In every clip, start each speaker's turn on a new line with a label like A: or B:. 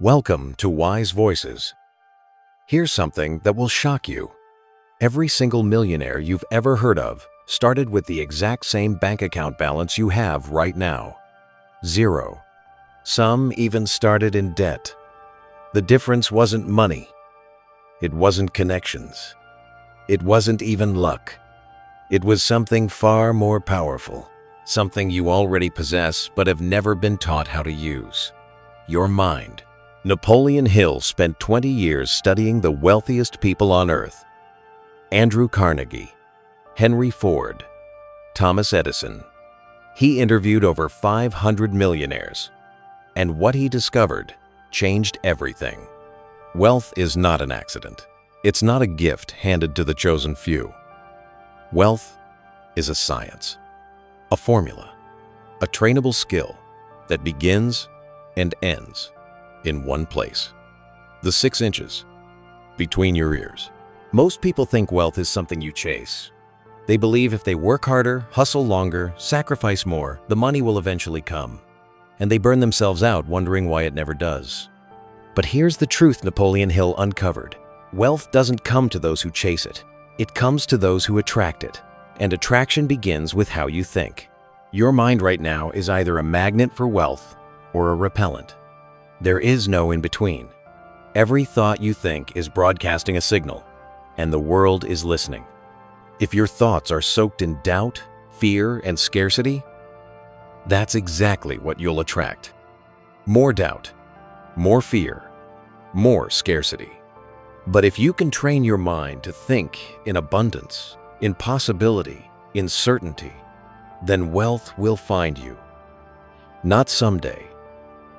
A: Welcome to Wise Voices. Here's something that will shock you. Every single millionaire you've ever heard of started with the exact same bank account balance you have right now. Zero. Some even started in debt. The difference wasn't money. It wasn't connections. It wasn't even luck. It was something far more powerful, something you already possess but have never been taught how to use. Your mind. Napoleon Hill spent 20 years studying the wealthiest people on earth. Andrew Carnegie, Henry Ford, Thomas Edison. He interviewed over 500 millionaires, and what he discovered changed everything. Wealth is not an accident. It's not a gift handed to the chosen few. Wealth is a science, a formula, a trainable skill that begins and ends in one place. The 6 inches between your ears. Most people think wealth is something you chase. They believe if they work harder, hustle longer, sacrifice more, the money will eventually come. And they burn themselves out wondering why it never does. But here's the truth Napoleon Hill uncovered. Wealth doesn't come to those who chase it. It comes to those who attract it. And attraction begins with how you think. Your mind right now is either a magnet for wealth or a repellent. There is no in between. Every thought you think is broadcasting a signal, and the world is listening. If your thoughts are soaked in doubt, fear, and scarcity, that's exactly what you'll attract. More doubt, more fear, more scarcity. But if you can train your mind to think in abundance, in possibility, in certainty, then wealth will find you. Not someday.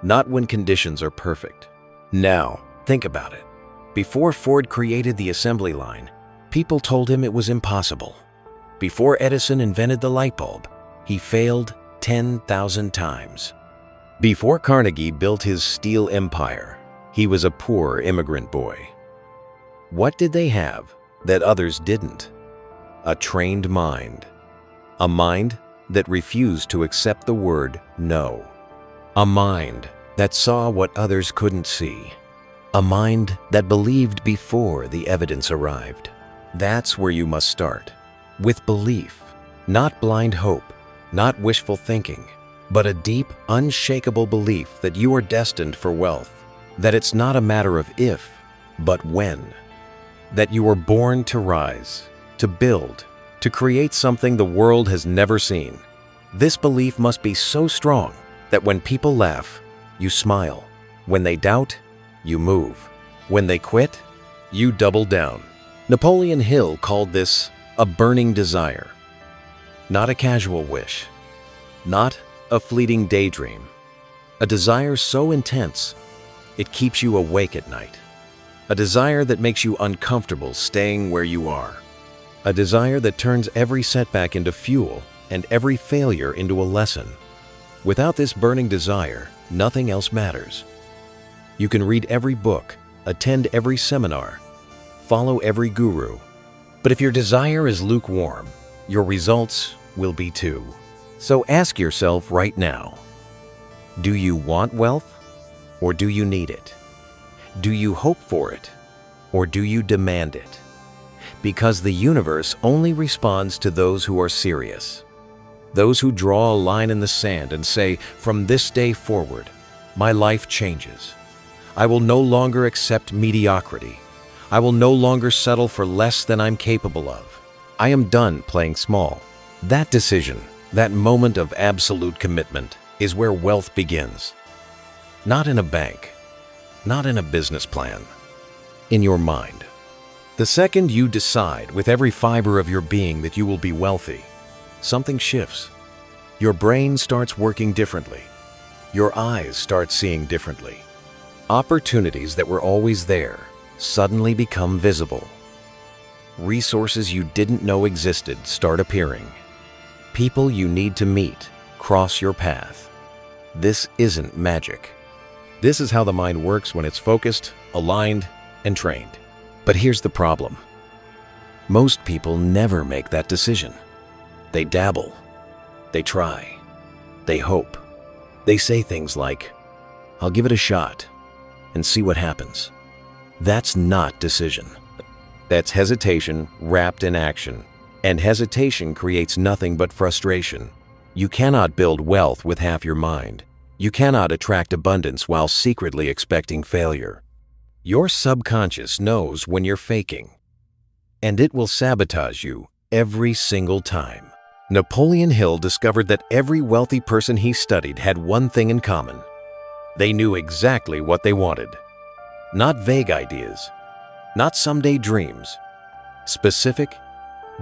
A: Not when conditions are perfect. Now, think about it. Before Ford created the assembly line, people told him it was impossible. Before Edison invented the light bulb, he failed 10,000 times. Before Carnegie built his steel empire, he was a poor immigrant boy. What did they have that others didn't? A trained mind. A mind that refused to accept the word no. A mind that saw what others couldn't see. A mind that believed before the evidence arrived. That's where you must start. With belief, not blind hope, not wishful thinking, but a deep, unshakable belief that you are destined for wealth. That it's not a matter of if, but when. That you were born to rise, to build, to create something the world has never seen. This belief must be so strong that when people laugh, you smile. When they doubt, you move. When they quit, you double down. Napoleon Hill called this a burning desire. Not a casual wish. Not a fleeting daydream. A desire so intense, it keeps you awake at night. A desire that makes you uncomfortable staying where you are. A desire that turns every setback into fuel and every failure into a lesson. Without this burning desire, nothing else matters. You can read every book, attend every seminar, follow every guru. But if your desire is lukewarm, your results will be too. So ask yourself right now, do you want wealth or do you need it? Do you hope for it or do you demand it? Because the universe only responds to those who are serious. Those who draw a line in the sand and say, from this day forward, my life changes. I will no longer accept mediocrity. I will no longer settle for less than I'm capable of. I am done playing small. That decision, that moment of absolute commitment, is where wealth begins. Not in a bank, not in a business plan, in your mind. The second you decide with every fiber of your being that you will be wealthy, something shifts. Your brain starts working differently. Your eyes start seeing differently. Opportunities that were always there suddenly become visible. Resources you didn't know existed start appearing. People you need to meet cross your path. This isn't magic. This is how the mind works when it's focused, aligned, and trained. But here's the problem. Most people never make that decision. They dabble. They try. They hope. They say things like, I'll give it a shot. and see what happens. That's not decision. That's hesitation wrapped in action. And hesitation creates nothing but frustration. You cannot build wealth with half your mind. You cannot attract abundance while secretly expecting failure. Your subconscious knows when you're faking, and it will sabotage you every single time. Napoleon Hill discovered that every wealthy person he studied had one thing in common. They knew exactly what they wanted. Not vague ideas, not someday dreams. Specific,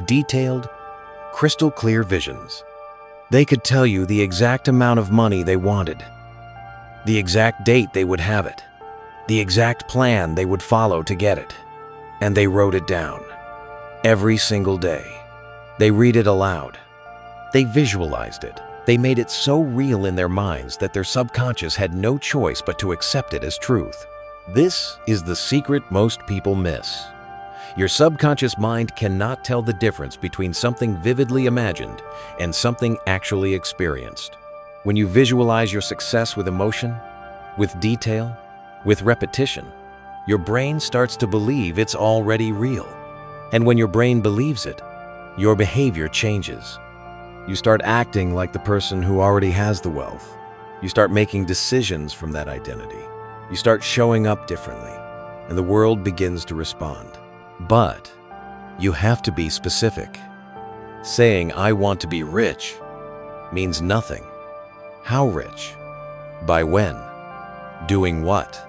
A: detailed, crystal clear visions. They could tell you the exact amount of money they wanted, the exact date they would have it, the exact plan they would follow to get it. And they wrote it down. Every single day. They read it aloud. They visualized it. They made it so real in their minds that their subconscious had no choice but to accept it as truth. This is the secret most people miss. Your subconscious mind cannot tell the difference between something vividly imagined and something actually experienced. When you visualize your success with emotion, with detail, with repetition, your brain starts to believe it's already real. And when your brain believes it, your behavior changes. You start acting like the person who already has the wealth. You start making decisions from that identity. You start showing up differently, and the world begins to respond. But you have to be specific. Saying, "I want to be rich," means nothing. How rich? By when? Doing what?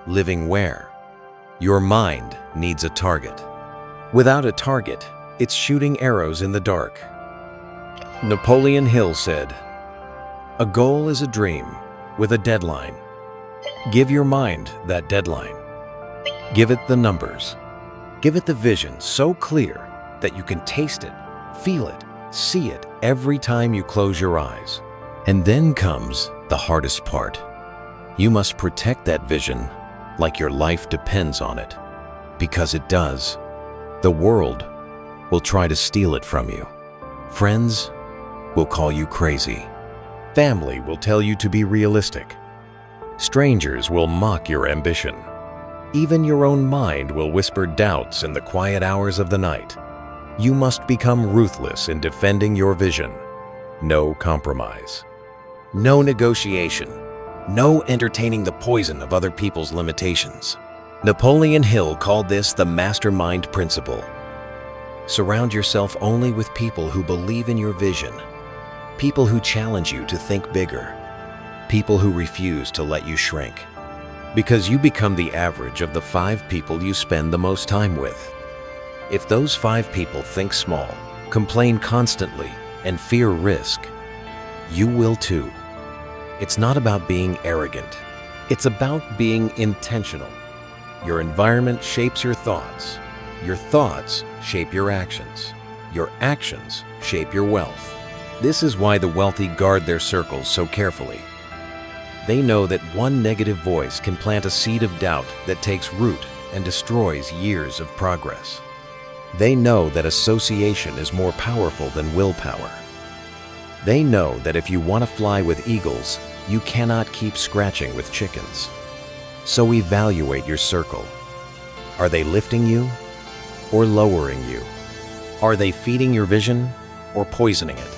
A: Living where? Your mind needs a target. Without a target, it's shooting arrows in the dark. Napoleon Hill said, "A goal is a dream with a deadline. Give your mind that deadline. Give it the numbers. Give it the vision so clear that you can taste it, feel it, see it every time you close your eyes." And then comes the hardest part. You must protect that vision like your life depends on it, because it does. The world will try to steal it from you. Friends will call you crazy. Family will tell you to be realistic. Strangers will mock your ambition. Even your own mind will whisper doubts in the quiet hours of the night. You must become ruthless in defending your vision. No compromise. No negotiation. No entertaining the poison of other people's limitations. Napoleon Hill called this the mastermind principle. Surround yourself only with people who believe in your vision. People who challenge you to think bigger. People who refuse to let you shrink. Because you become the average of the 5 people you spend the most time with. If those 5 people think small, complain constantly, and fear risk, you will too. It's not about being arrogant. It's about being intentional. Your environment shapes your thoughts. Your thoughts shape your actions. Your actions shape your wealth. This is why the wealthy guard their circles so carefully. They know that one negative voice can plant a seed of doubt that takes root and destroys years of progress. They know that association is more powerful than willpower. They know that if you want to fly with eagles, you cannot keep scratching with chickens. So evaluate your circle. Are they lifting you or lowering you? Are they feeding your vision or poisoning it?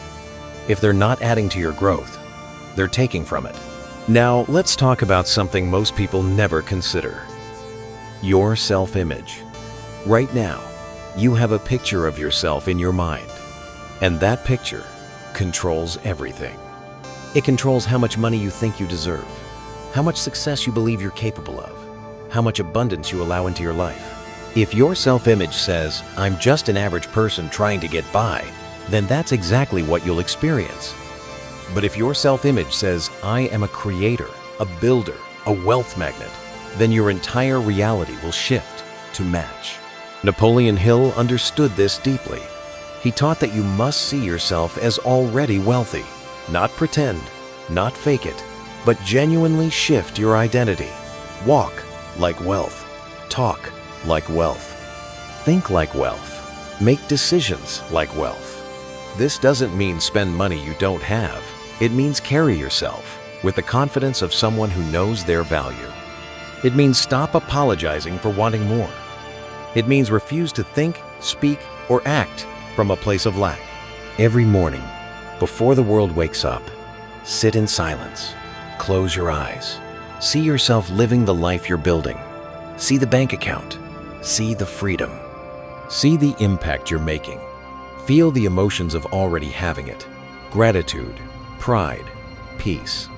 A: If they're not adding to your growth, they're taking from it. Now, let's talk about something most people never consider. Your self-image. Right now, you have a picture of yourself in your mind, and that picture controls everything. It controls how much money you think you deserve, how much success you believe you're capable of, how much abundance you allow into your life. If your self-image says, "I'm just an average person trying to get by," then that's exactly what you'll experience. But if your self-image says, "I am a creator, a builder, a wealth magnet," then your entire reality will shift to match. Napoleon Hill understood this deeply. He taught that you must see yourself as already wealthy. Not pretend, not fake it, but genuinely shift your identity. Walk like wealth. Talk like wealth. Think like wealth. Make decisions like wealth. This doesn't mean spend money you don't have. It means carry yourself with the confidence of someone who knows their value. It means stop apologizing for wanting more. It means refuse to think, speak, or act from a place of lack. Every morning, before the world wakes up, sit in silence. Close your eyes. See yourself living the life you're building. See the bank account. See the freedom. See the impact you're making. Feel the emotions of already having it. Gratitude, pride, peace.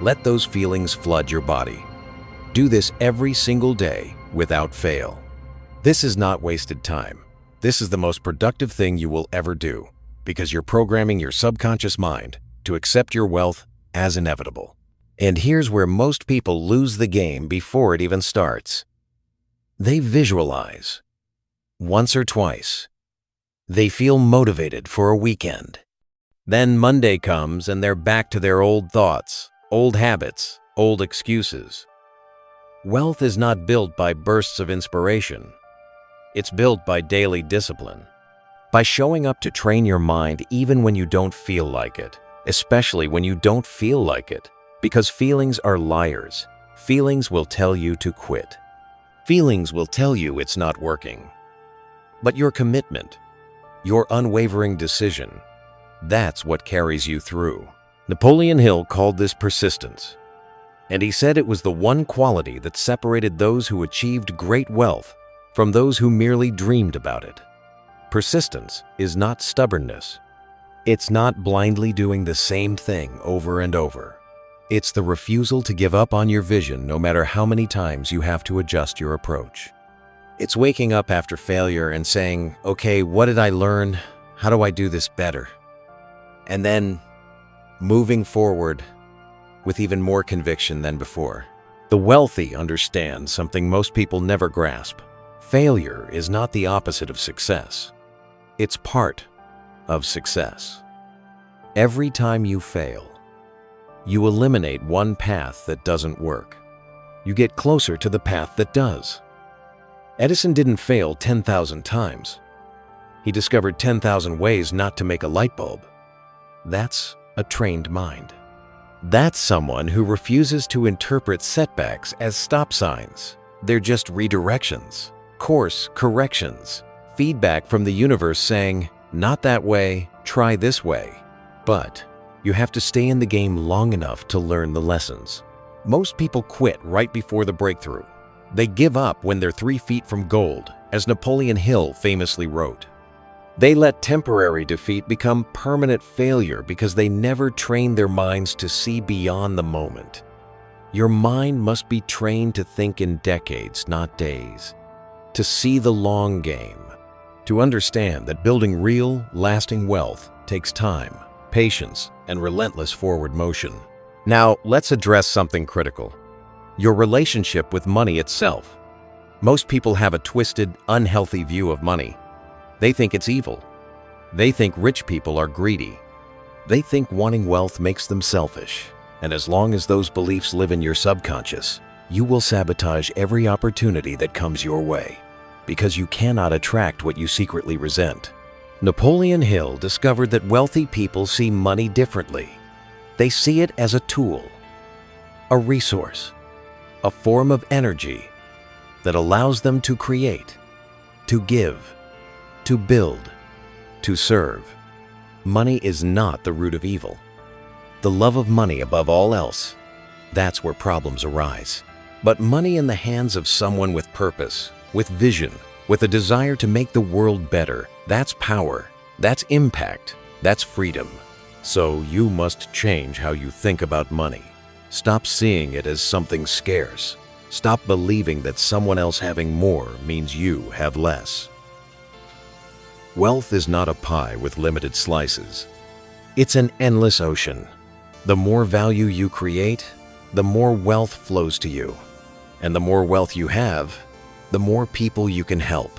A: Let those feelings flood your body. Do this every single day without fail. This is not wasted time. This is the most productive thing you will ever do, because you're programming your subconscious mind to accept your wealth as inevitable. And here's where most people lose the game before it even starts. They visualize. Once or twice. They feel motivated for a weekend. Then Monday comes and they're back to their old thoughts, old habits, old excuses. Wealth is not built by bursts of inspiration. It's built by daily discipline. By showing up to train your mind even when you don't feel like it, especially when you don't feel like it, because feelings are liars. Feelings will tell you to quit. Feelings will tell you it's not working. But your commitment, your unwavering decision, that's what carries you through. Napoleon Hill called this persistence, and he said it was the one quality that separated those who achieved great wealth from those who merely dreamed about it. Persistence is not stubbornness. It's not blindly doing the same thing over and over. It's the refusal to give up on your vision no matter how many times you have to adjust your approach. It's waking up after failure and saying, okay, what did I learn? How do I do this better? And then moving forward with even more conviction than before. The wealthy understand something most people never grasp. Failure is not the opposite of success. It's part of success. Every time you fail, you eliminate one path that doesn't work. You get closer to the path that does. Edison didn't fail 10,000 times. He discovered 10,000 ways not to make a light bulb. That's a trained mind. That's someone who refuses to interpret setbacks as stop signs. They're just redirections, course corrections, feedback from the universe saying, not that way, try this way. But you have to stay in the game long enough to learn the lessons. Most people quit right before the breakthrough. They give up when they're 3 feet from gold, as Napoleon Hill famously wrote. They let temporary defeat become permanent failure because they never trained their minds to see beyond the moment. Your mind must be trained to think in decades, not days. To see the long game. To understand that building real, lasting wealth takes time, patience, and relentless forward motion. Now, let's address something critical. Your relationship with money itself. Most people have a twisted, unhealthy view of money. They think it's evil. They think rich people are greedy. They think wanting wealth makes them selfish. And as long as those beliefs live in your subconscious, you will sabotage every opportunity that comes your way, because you cannot attract what you secretly resent. Napoleon Hill discovered that wealthy people see money differently. They see it as a tool, a resource, a form of energy that allows them to create, to give, to build, to serve. Money is not the root of evil. The love of money above all else, that's where problems arise. But money in the hands of someone with purpose, with vision, with a desire to make the world better, that's power, that's impact, that's freedom. So you must change how you think about money. Stop seeing it as something scarce. Stop believing that someone else having more means you have less. Wealth is not a pie with limited slices. It's an endless ocean. The more value you create, the more wealth flows to you. And the more wealth you have, the more people you can help.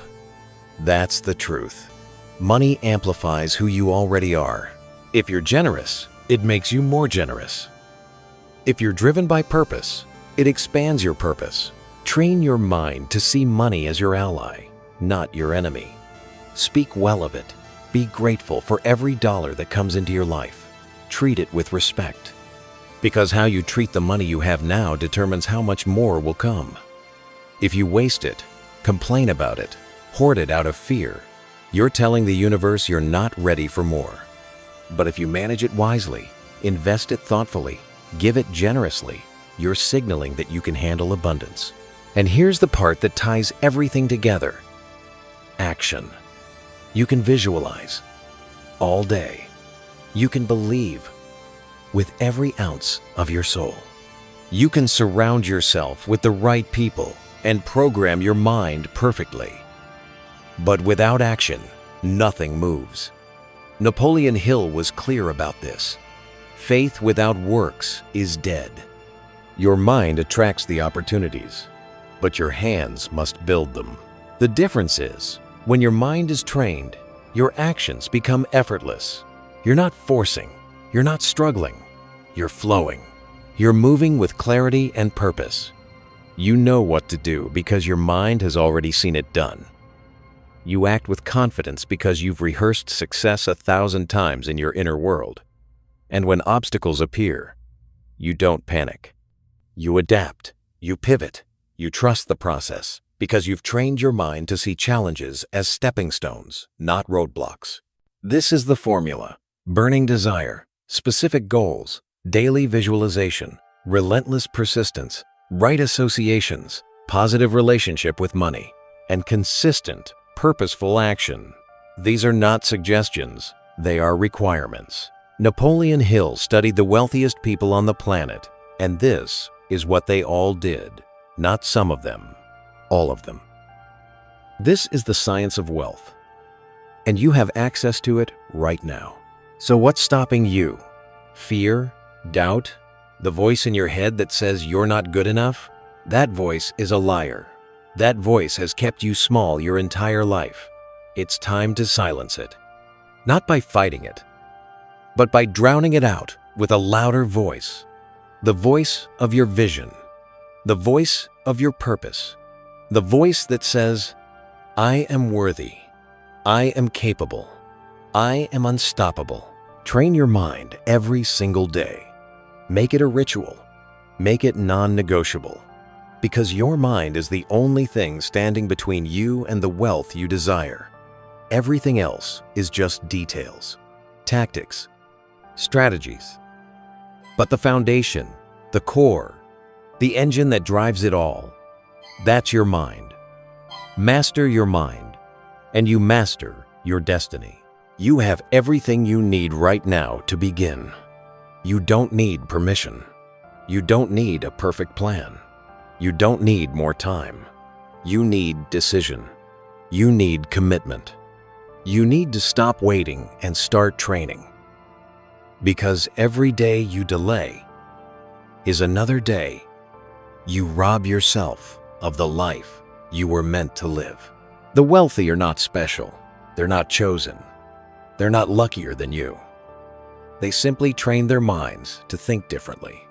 A: That's the truth. Money amplifies who you already are. If you're generous, it makes you more generous. If you're driven by purpose, it expands your purpose. Train your mind to see money as your ally, not your enemy. Speak well of it. Be grateful for every dollar that comes into your life. Treat it with respect. Because how you treat the money you have now determines how much more will come. If you waste it, complain about it, hoard it out of fear, you're telling the universe you're not ready for more. But if you manage it wisely, invest it thoughtfully, give it generously, you're signaling that you can handle abundance. And here's the part that ties everything together. Action. You can visualize all day. You can believe with every ounce of your soul. You can surround yourself with the right people and program your mind perfectly. But without action, nothing moves. Napoleon Hill was clear about this. Faith without works is dead. Your mind attracts the opportunities, but your hands must build them. The difference is, when your mind is trained, your actions become effortless. You're not forcing, you're not struggling, you're flowing. You're moving with clarity and purpose. You know what to do because your mind has already seen it done. You act with confidence because you've rehearsed success 1,000 times in your inner world. And when obstacles appear, you don't panic. You adapt, you pivot, you trust the process because you've trained your mind to see challenges as stepping stones, not roadblocks. This is the formula: burning desire, specific goals, daily visualization, relentless persistence, right associations, positive relationship with money, and consistent, purposeful action. These are not suggestions, they are requirements. Napoleon Hill studied the wealthiest people on the planet, and this is what they all did. Not some of them, all of them. This is the science of wealth, and you have access to it right now. So what's stopping you? Fear? Doubt? The voice in your head that says you're not good enough? That voice is a liar. That voice has kept you small your entire life. It's time to silence it. Not by fighting it, but by drowning it out with a louder voice. The voice of your vision. The voice of your purpose. The voice that says, I am worthy. I am capable. I am unstoppable. Train your mind every single day. Make it a ritual. Make it non-negotiable. Because your mind is the only thing standing between you and the wealth you desire. Everything else is just details, tactics, strategies. But the foundation, the core, the engine that drives it all, that's your mind. Master your mind, and you master your destiny. You have everything you need right now to begin. You don't need permission. You don't need a perfect plan. You don't need more time. You need decision. You need commitment. You need to stop waiting and start training. Because every day you delay is another day you rob yourself of the life you were meant to live. The wealthy are not special. They're not chosen. They're not luckier than you. They simply train their minds to think differently,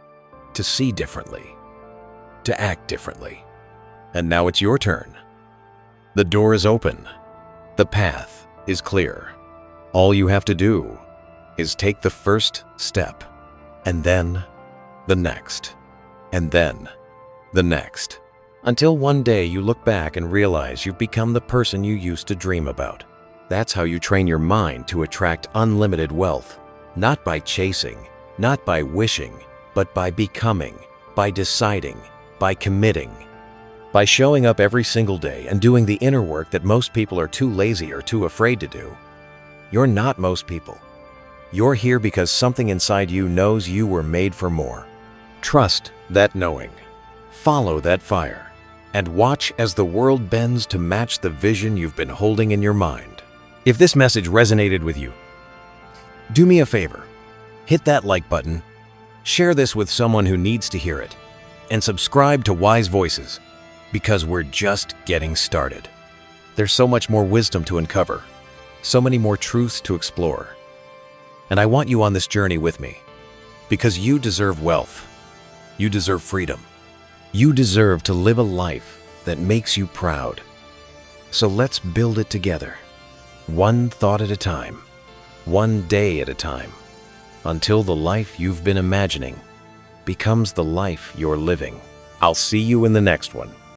A: to see differently, to act differently. And now it's your turn. The door is open. The path is clear. All you have to do is take the first step, and then the next, and then the next, until one day you look back and realize you've become the person you used to dream about. That's how you train your mind to attract unlimited wealth, not by chasing, not by wishing, but by becoming, by deciding, by committing, by showing up every single day and doing the inner work that most people are too lazy or too afraid to do. You're not most people. You're here because something inside you knows you were made for more. Trust that knowing. Follow that fire. And watch as the world bends to match the vision you've been holding in your mind. If this message resonated with you, do me a favor. Hit that like button, share this with someone who needs to hear it, and subscribe to Wise Voices, because we're just getting started. There's so much more wisdom to uncover, so many more truths to explore. And I want you on this journey with me, because you deserve wealth. You deserve freedom. You deserve to live a life that makes you proud. So let's build it together, one thought at a time, one day at a time, until the life you've been imagining becomes the life you're living. I'll see you in the next one.